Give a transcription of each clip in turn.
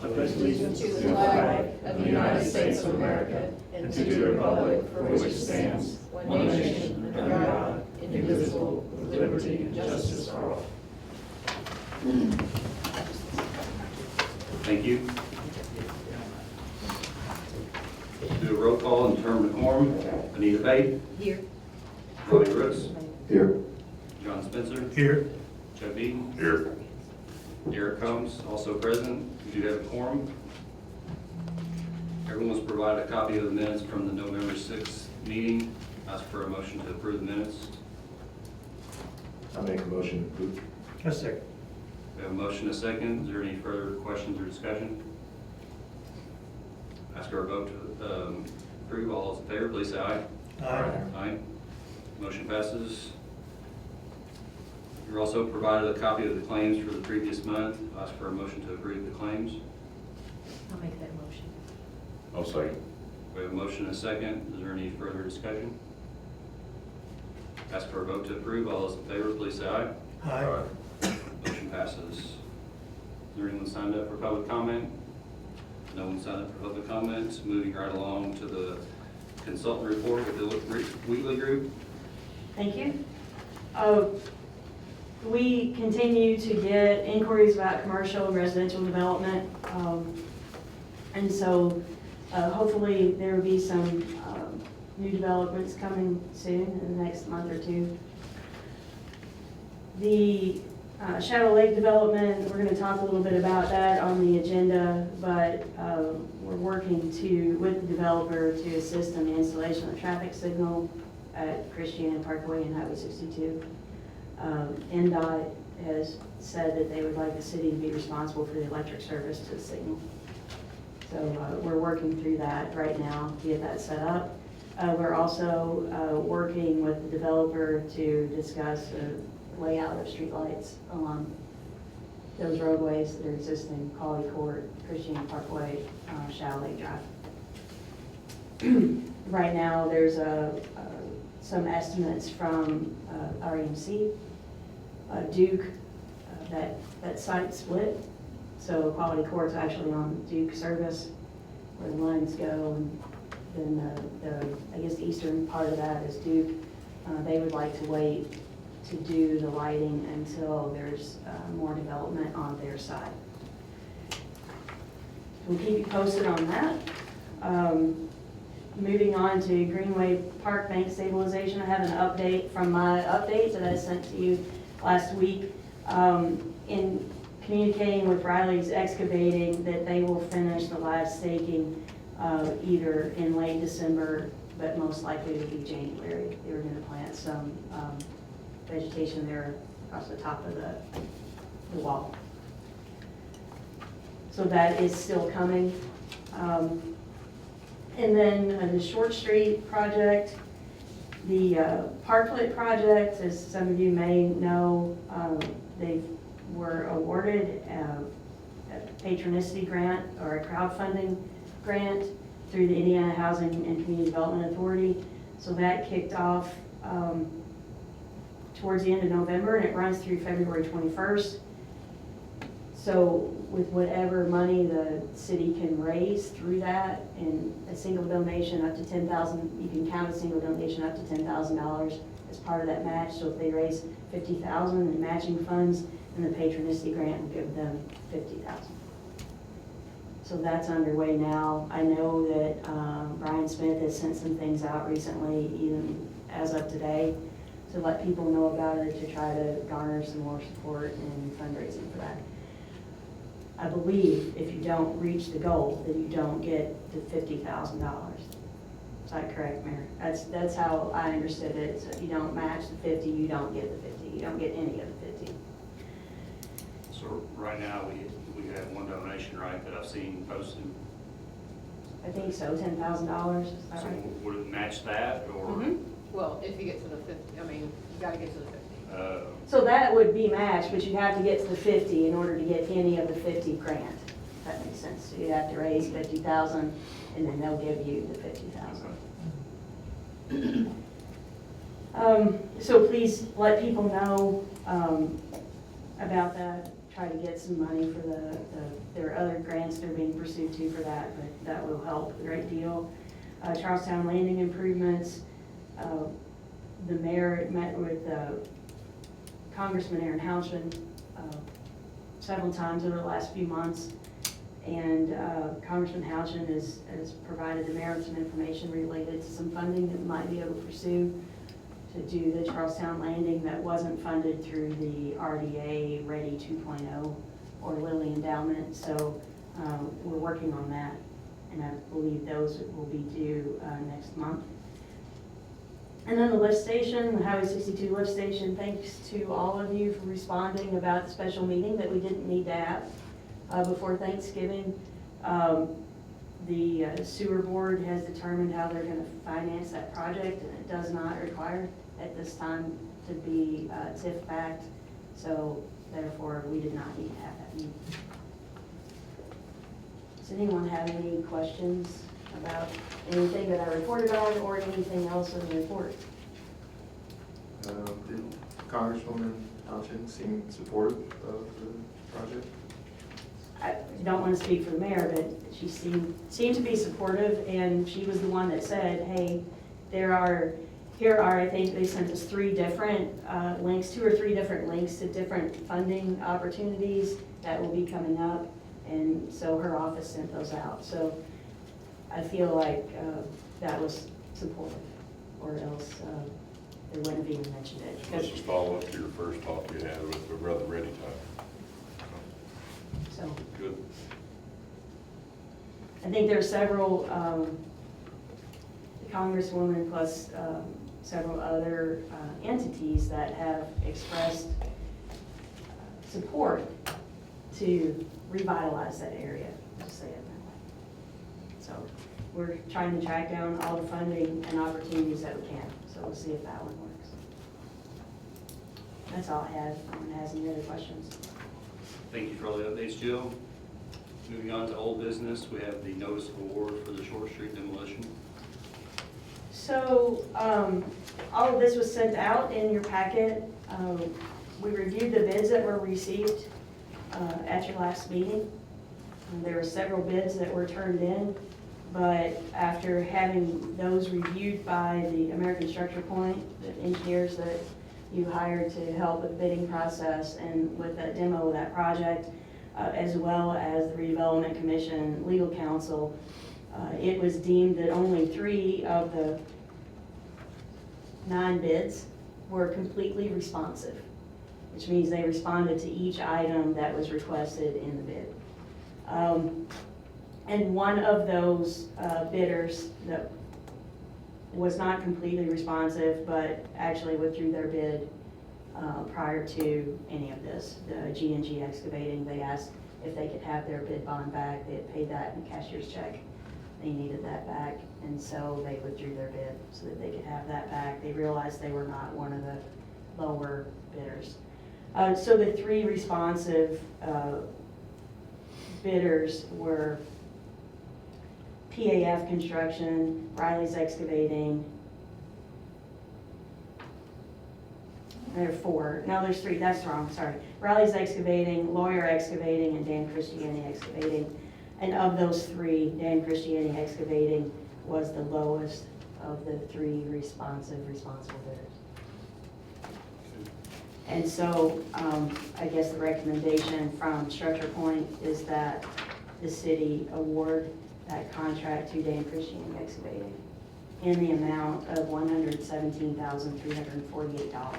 pledge allegiance to the flag of the United States of America and to the republic for which it stands, one nation, under God, indivisible, with liberty and justice for all. Thank you. Do a roll call and determine the quorum. Anita Bate. Here. Bobby Brooks. Here. John Spencer. Here. Joe Beaton. Here. Derek Combs, also present. We do have a quorum. Everyone was provided a copy of the minutes from the November 6th meeting. Ask for a motion to approve the minutes. I'll make a motion to approve. A second. We have a motion, a second. Is there any further questions or discussion? Ask for a vote to approve. All those in favor, please say aye. Aye. Aye. Motion passes. You're also provided a copy of the claims for the previous month. Ask for a motion to approve the claims. I'll make that motion. I'll second. We have a motion and a second. Is there any further discussion? Ask for a vote to approve. All those in favor, please say aye. Aye. Motion passes. Is there anyone signed up for public comment? No one signed up for public comments. Moving right along to the consultant report with the Wheatley Group. Thank you. We continue to get inquiries about commercial and residential development. And so hopefully there will be some new developments coming soon in the next month or two. The Shadow Lake development, we're going to talk a little bit about that on the agenda, but we're working with the developer to assist in the installation of traffic signal at Christiana Parkway and Highway 62. NDOT has said that they would like the city to be responsible for the electric service to the signal. So we're working through that right now to get that set up. We're also working with the developer to discuss the layout of streetlights along those roadways that are existing, Quality Court, Christiana Parkway, Shadow Lake Drive. Right now, there's some estimates from REMC, Duke, that site split. So Quality Court's actually on Duke service where the lines go, and then I guess the eastern part of that is Duke. They would like to wait to do the lighting until there's more development on their side. We'll keep you posted on that. Moving on to Greenway Park Bank stabilization, I have an update from my update that I sent to you last week. In communicating with Riley's Excavating, that they will finish the last staking either in late December, but most likely it'll be January. They were going to plant some vegetation there across the top of the wall. So that is still coming. And then the Short Street project, the Parklet project, as some of you may know, they were awarded a patronicity grant or a crowdfunding grant through the Indiana Housing and Community Development Authority. So that kicked off towards the end of November, and it runs through February 21st. So with whatever money the city can raise through that, and a single donation up to $10,000, you can count a single donation up to $10,000 as part of that match. So if they raise $50,000 in matching funds, then the patronicity grant will give them $50,000. So that's underway now. I know that Brian Smith has sent some things out recently, even as of today, to let people know about it, to try to garner some more support and fundraising for that. I believe if you don't reach the goal, then you don't get the $50,000. Is that correct, Mayor? That's how I understood it. So if you don't match the 50, you don't get the 50. You don't get any of the 50. So right now, we have one donation, right, that I've seen posted. I think so, $10,000, is that So right? would it match that, or? Mhm. Well, if you get to the 50, I mean, you gotta get to the 50. So that would be matched, but you have to get to the 50 in order to get any of the 50 grant. If that makes sense. So you have to raise 50,000, and then they'll give you the 50,000. So please let people know about that. try to get some money for there are other grants that are being pursued too for that, but that will help a great deal. Charlestown Landing improvements, the mayor met with Congressman Aaron Houchin several times over the last few months, and Congressman Houchin has provided the mayor with some information related to some funding that we might be able to pursue to do the Charlestown Landing that wasn't funded through the RDA Ready 2.0 or Lilly Endowment. So we're working on that, and I believe those will be due next month. And then the lift station, the Highway 62 lift station, thanks to all of you for responding about the special meeting that we didn't need to have before Thanksgiving. The sewer board has determined how they're going to finance that project, and it does not require at this time to be TIF backed, so therefore we did not need to have that meeting. Does anyone have any questions about anything that I reported on or anything else in the report? Did Congresswoman Houchin seem supportive of the project? I don't want to speak for the mayor, but she seemed to be supportive, and she was the one that said, hey, here are, I think they sent us 3 different links, 2 or 3 different links to different funding opportunities that will be coming up, and so her office sent those out. So I feel like that was supportive, or else they wouldn't have even mentioned it. Let's just follow up to your first talk you had with the Brother Ready time. So Good. I think there are several, the Congresswoman plus several other entities that have expressed support to revitalize that area, just say it that way. So we're trying to track down all the funding and opportunities that we can. So we'll see if that one works. That's all I have. If anyone has any other questions? Thank you for all the updates, Jill. Moving on to old business, we have the notice of award for the Short Street demolition. So all of this was sent out in your packet. We reviewed the bids that were received at your last meeting. There were several bids that were turned in, but after having those reviewed by the American Structure Point, the engineers that you hired to help with the bidding process and with the demo of that project, as well as the Redevelopment Commission, legal counsel, it was deemed that only 3 of the 9 bids were completely responsive, which means they responded to each item that was requested in the bid. And one of those bidders that was not completely responsive, but actually withdrew their bid prior to any of this. The G&G Excavating, they asked if they could have their bid bond back. They had paid that in a cashier's check. They needed that back, and so they withdrew their bid so that they could have that back. They realized they were not one of the lower bidders. So the 3 responsive bidders were PAF Construction, Riley's Excavating. There are 4. No, there's 3. That's wrong. Sorry. Riley's Excavating, Lawyer Excavating, and Dan Christiani Excavating. And of those 3, Dan Christiani Excavating was the lowest of the 3 responsible bidders. And so I guess the recommendation from Structure Point is that the city award that contract to Dan Christiani Excavating in the amount of $117,348.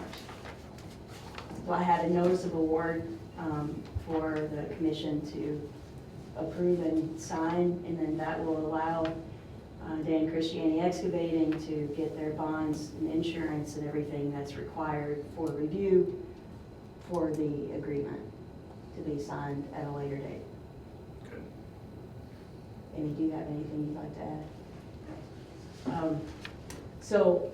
So I had a notice of award for the commission to approve and sign, and then that will allow Dan Christiani Excavating to get their bonds and insurance and everything that's required for review for the agreement to be signed at a later date. Okay. Amy, do you have anything you'd like to add? So,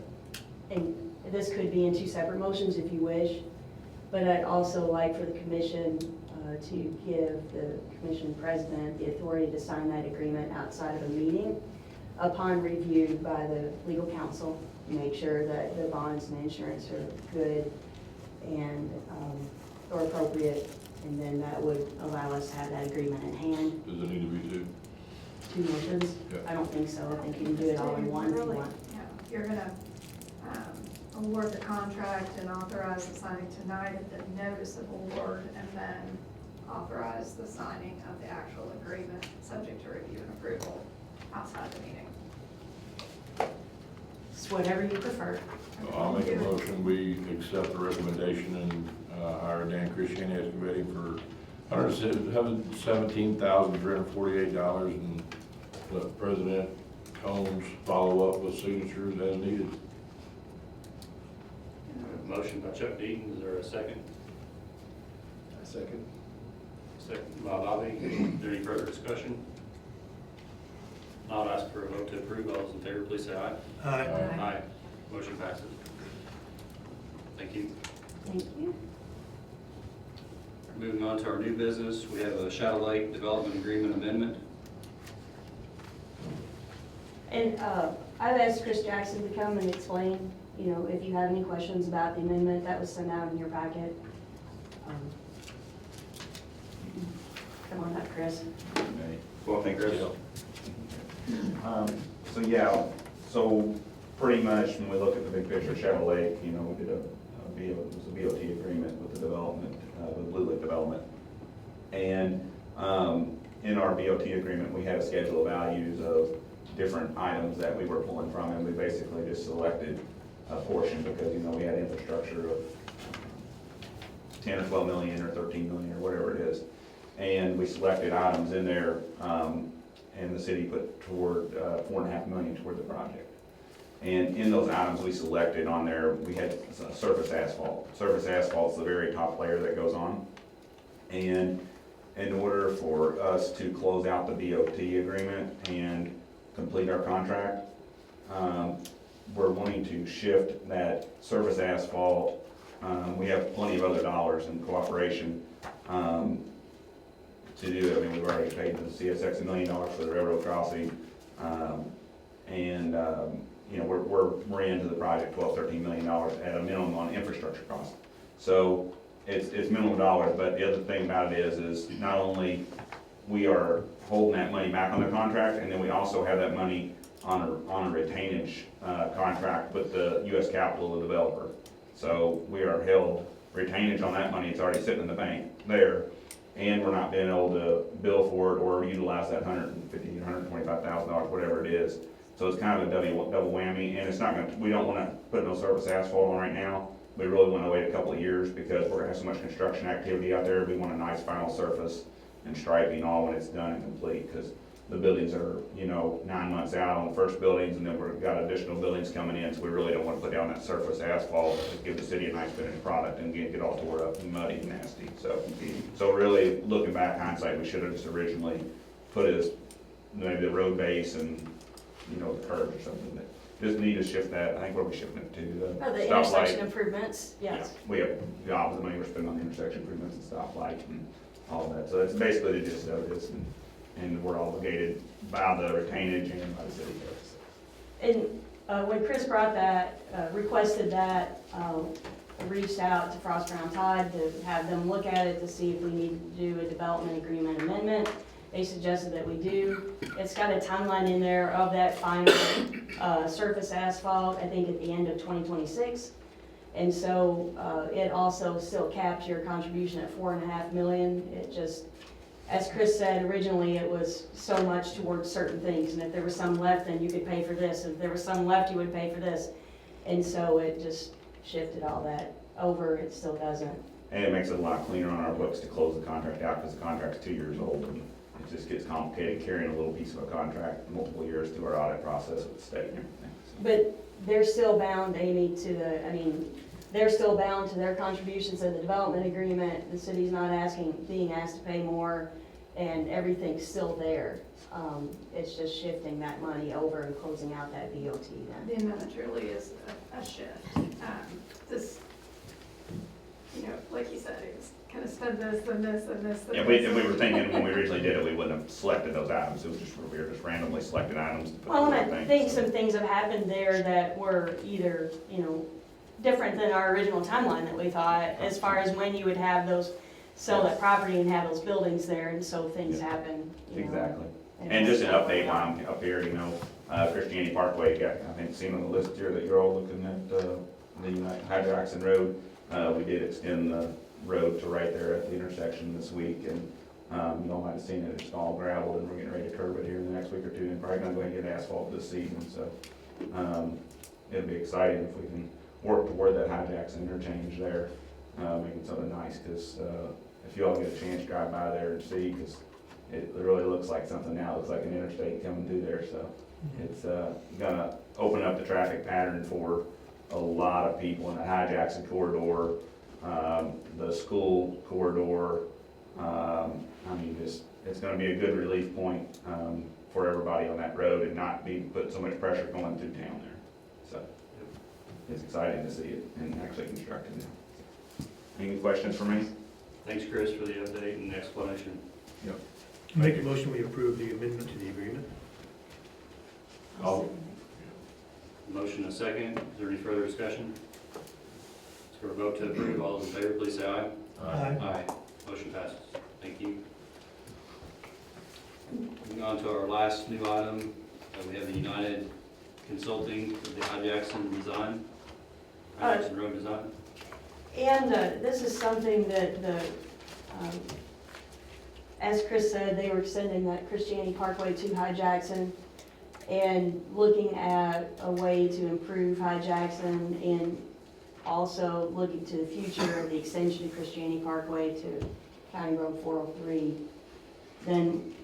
and this could be in 2 separate motions if you wish, but I'd also like for the commission to give the commission president the authority to sign that agreement outside of a meeting upon review by the legal counsel, make sure that the bonds and insurance are good and or appropriate And then that would allow us to have that agreement in hand. Does it need to be two? 2 motions? Yeah. I don't think so. I think you can do it all in one if you Really, want. yeah, you're gonna award the contract and authorize the signing tonight of the notice of award, and then authorize the signing of the actual agreement, subject to review and approval outside the meeting. It's whatever you prefer. I'll make a motion, we accept the recommendation and hire Dan Christian excavating for $117,348 and let President Combs follow up with signatures as needed. Motion by Chuck Deaton, is there a second? A second. Second by Bobby. Is there any further discussion? Not ask for a vote to approve. All those in favor, please say aye. Aye. Aye. Motion passes. Thank you. Thank you. Moving on to our new business, we have a Shadow Lake Development Agreement Amendment. And I've asked Chris Jackson to come and explain, you know, if you have any questions about the amendment that was sent out in your packet. Come on up, Chris. Well, thank you. Yeah. So pretty much when we look at the big picture of Shadow Lake, you know, we did it was a BOT agreement with the development, with Blue Lake Development. And in our BOT agreement, we had a schedule of values of different items that we were pulling from, and we basically just selected a portion because, you know, we had infrastructure of 10 or 12 million or 13 million or whatever it is. And we selected items in there, and the city put toward 4.5 million toward the project. And in those items we selected on there, we had surface asphalt. Surface asphalt's the very top layer that goes on. And in order for us to close out the BOT agreement and complete our contract, we're wanting to shift that surface asphalt. We have plenty of other dollars in cooperation to do it. I mean, we've already paid the CSX $1 million for the railroad crossing. You know, we're into the project $12–13 million at a minimum on infrastructure costs. So it's minimal dollars, but the other thing about it is not only we are holding that money back on the contract, and then we also have that money on a retainage contract with the U.S. Capital, the developer. So we are held retainage on that money. It's already sitting in the bank there, and we're not being able to bill for it or utilize that $150,000, $125,000, whatever it is. So it's kind of a double whammy, and it's not gonna, we don't wanna put no surface asphalt on right now. We really wanna wait a couple of years because we're gonna have so much construction activity out there. We want a nice final surface and striping all when it's done and complete, because the buildings are, you know, 9 months out on the first buildings, and then we've got additional buildings coming in, so we really don't wanna put down that surface asphalt to give the city a nice finished product and get all tore up and muddy and nasty. So really, looking back, hindsight, we should have just originally put as maybe the road base and, you know, the curbs or something. That just need to shift that. I think where we shifting it to Oh, the stoplight. intersection improvements, Yeah, yes. we have the opposite money we're spending on the intersection improvements and stoplight and all of that. So that's basically the gist of this, and we're obligated by the retainage and by the city. And when Chris brought that, requested that, reached out to Frost Brown Todd to have them look at it to see if we need to do a development agreement amendment. They suggested that we do. It's got a timeline in there of that final surface asphalt, I think at the end of 2026. And so it also still caps your contribution at $4.5 million. It just, as Chris said, originally it was so much towards certain things, and if there was some left, then you could pay for this. If there was some left, you would pay for this. And so it just shifted all that over. It still doesn't. And it makes it a lot cleaner on our books to close the contract out, because the contract's 2 years old, and it just gets complicated carrying a little piece of a contract multiple years through our audit process with the state and everything. But they're still bound, Amy, to the, they're still bound to their contributions in the development agreement. The city's not being asked to pay more, and everything's still there. It's just shifting that money over and closing out that BOT then. The amendment truly is a shift. This, you know, like you said, it's kind of spend this and this and this and Yeah, this. we were thinking when we originally did it, we wouldn't have selected those items. It was just, we were just randomly selected items to put Well, in and I things. think some things have happened there that were either, you know, different than our original timeline that we thought, as far as when you would have those sell that property and have those buildings there, and so things Yeah. happen, you know. Exactly. And just an update while I'm up here, you know, Christianity Parkway, got, I think, seen on the list here that you're all looking at, the High Jackson Road. We did extend the road to right there at the intersection this week, and, you all might have seen it, it's all gravel, and we're getting ready to curb it here in the next week or two, and probably gonna go ahead and get asphalt this season, so, it'll be exciting if we can work toward that High Jackson interchange there, making something nice, cause, if you all get a chance, drive by there and see, cause it really looks like something now, it looks like an interstate coming through there, so it's gonna open up the traffic pattern for a lot of people in the High Jackson corridor, the school corridor. I mean, it's gonna be a good relief point for everybody on that road and not be put so much pressure going through town there. So it's exciting to see it and actually constructed now. Any questions for me? Thanks, Chris, for the update and explanation. Make a motion, we approve the amendment to the agreement. I'll- Motion and a second. Is there any further discussion? Let's go to vote to approve. All those in favor, please say aye. Aye. Motion passes. Thank you. Moving on to our last new item, we have the United Consulting for the High Jackson design, High Jackson Road design. And this is something that as Chris said, they were extending that Christianity Parkway to High Jackson and looking at a way to improve High Jackson and also looking to the future of the extension of Christianity Parkway to County Road 403. Then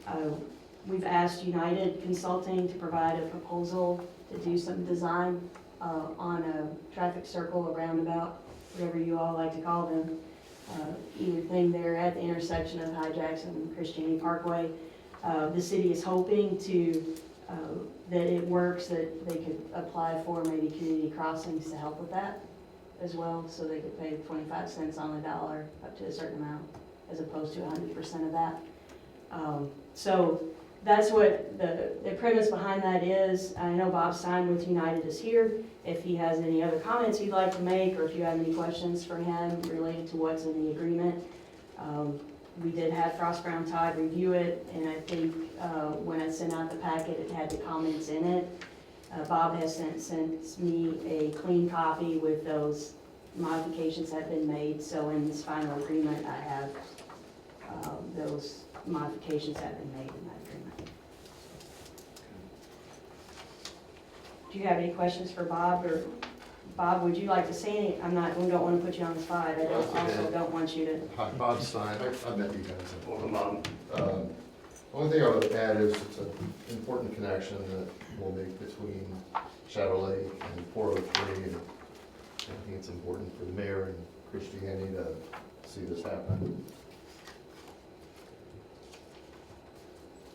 we've asked United Consulting to provide a proposal to do some design on a traffic circle, a roundabout, whatever you all like to call them. Either thing there at the intersection of High Jackson and Christianity Parkway. The city is hoping to, that it works, that they could apply for maybe community crossings to help with that as well, so they could pay 25 cents on the dollar up to a certain amount, as opposed to 100% of that. So that's what the premise behind that is. I know Bob Stein with United is here. If he has any other comments he'd like to make, or if you have any questions for him related to what's in the agreement. We did have Frost Brown Todd review it, and I think when I sent out the packet, it had the comments in it. Bob has sent me a clean copy with those modifications that have been made. So in this final agreement, I have those modifications that have been made in that agreement. Do you have any questions for Bob, or Bob, would you like to say any? We don't want to put you on the spot. I don't want you to. Hi, Bob Stein, I've met you guys. Welcome, Bob. Only thing I would add is it's an important connection that we'll make between Shadow Lake and 403, and I think it's important for the mayor and Christianity to see this happen.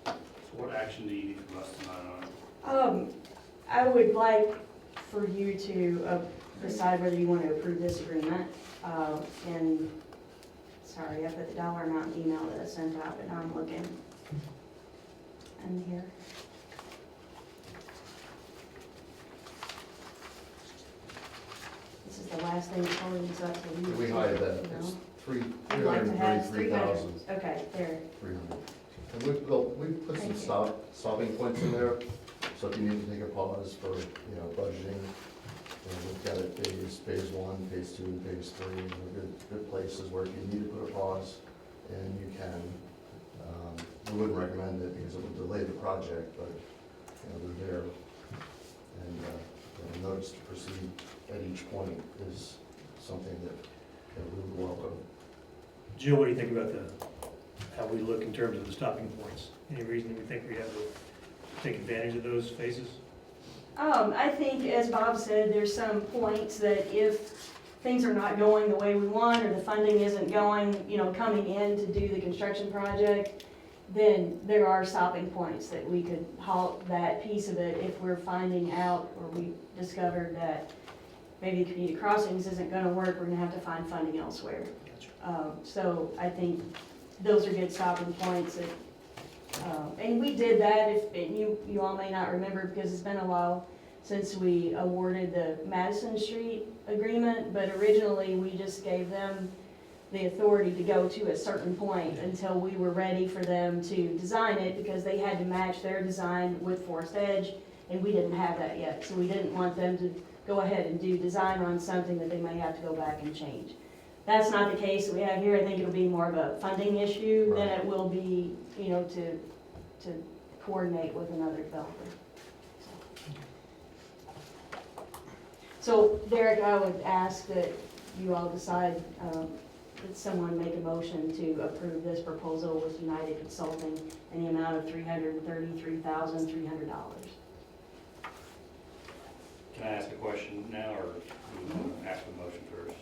So what action do you need from us tonight on it? I would like for you to decide whether you want to approve this agreement. And, sorry, I put the dollar amount in the email that I sent out, but now I'm looking in here. This is the last thing before we use up to you. We hide that, You it's know? I'd like to have 333,300. Okay, there. And we've put some Thank you. stopping points in there, so if you need to take a pause for, budgeting, we've got it phase 1, phase 2, and phase 3, and good places where if you need to put a pause, and you can. We wouldn't recommend it because it would delay the project, but, they're there. And notice to proceed at each point is something that we would welcome. Jill, what do you think about how we look in terms of the stopping points? Any reason we think we have to take advantage of those phases? I think, as Bob said, there's some points that if things are not going the way we want, or the funding isn't going, coming in to do the construction project, then there are stopping points that we could halt that piece of it if we're finding out, or we discovered that maybe community crossings isn't gonna work, we're gonna have to find funding elsewhere. So I think those are good stopping points. And we did that, and you all may not remember because it's been a while since we awarded the Madison Street agreement, but originally we just gave them the authority to go to a certain point until we were ready for them to design it, because they had to match their design with Forest Edge, and we didn't have that yet. So we didn't want them to go ahead and do design on something that they may have to go back and change. That's not the case that we have here. I think it'll be more of a funding issue than it will be, to coordinate with another developer. So Derek, I would ask that you all decide, that someone make a motion to approve this proposal with United Consulting in the amount of $333,300. Can I ask a question now, or do you want to ask a motion first?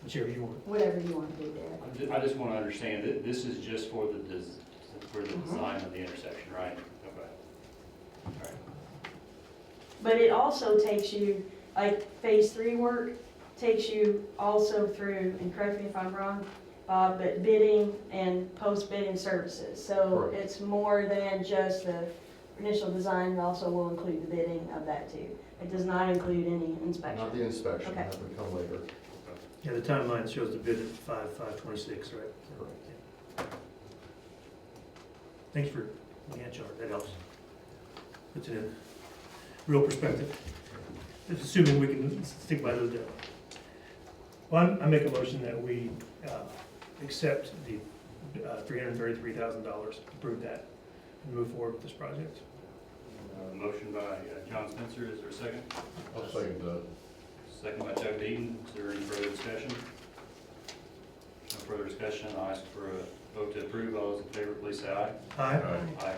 Whichever you want. Whatever you want to do, Derek. I just want to understand that this is just for the design of the intersection, right? Okay. All right. But it also takes you, like, phase 3 work takes you also through, and correct me if I'm wrong, Bob, but bidding and post-bidding services. So Correct. it's more than just the initial design, it also will include the bidding of that too. It does not include any inspection. Not the inspection, Okay. that would come later. Yeah, the timeline shows the bid at 5/5/26, right? Correct. Thanks for the hand chart, that helps. Puts it in real perspective. Just assuming we can stick by those deadlines. Well, I make a motion that we accept the $333,000, approve that, and move forward with this project. Motion by John Spencer, is there a second? I'll second that. Second by Chuck Deaton, is there any further discussion? No further discussion, I'll ask for a vote to approve, all those in favor, please say aye. Aye. Aye.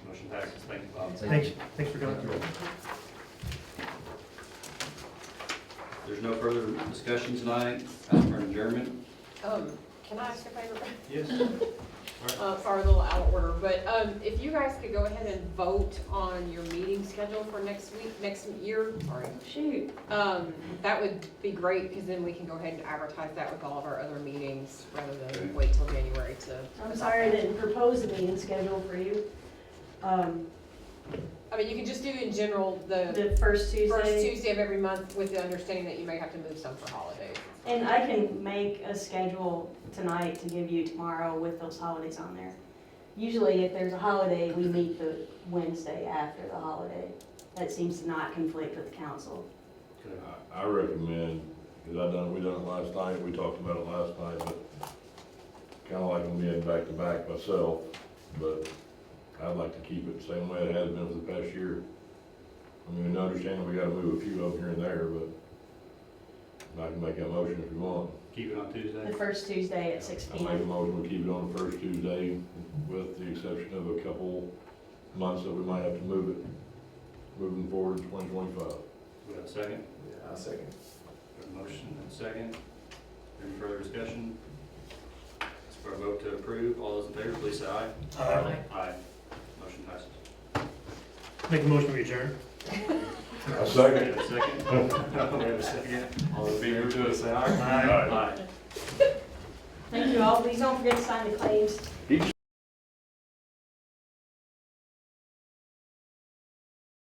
Motion passes, thank you, Bob. Thanks for coming through. There's no further discussion tonight, ask for an adjournment. Can I ask a favor? Yes. Sorry, a little out of order, but if you guys could go ahead and vote on your meeting schedule for next year, sorry. Shoot. That would be great, because then we can go ahead and advertise that with all of our other meetings, rather than wait till January to. I'm sorry I didn't propose a meeting schedule for you. I mean, you can just do in general the The first Tuesday. first Tuesday of every month, with the understanding that you may have to move some for holidays. And I can make a schedule tonight to give you tomorrow with those holidays on there. Usually if there's a holiday, we meet the Wednesday after the holiday. That seems to not conflict with the council. I recommend, because we done it last night, we talked about it last night, but kind of like I'm being back to back myself, but I'd like to keep it the same way it has been for the past year. I mean, understand we gotta move a few of them here and there, but I can make that motion if you want. Keep it on Tuesday? The first Tuesday at 6 I make a p.m. motion, we keep it on the first Tuesday, with the exception of a couple months that we might have to move it, moving forward in 2025. We have a second? Yeah, I'll second. We have a motion and a second. Any further discussion? Ask for a vote to approve, all those in favor, please say aye. Aye. Aye. Motion passes. Make a motion to adjourn. A second. We have a second? We have a second. All those in favor, say aye. Aye. Aye. Thank you all. Please don't forget to sign the claims.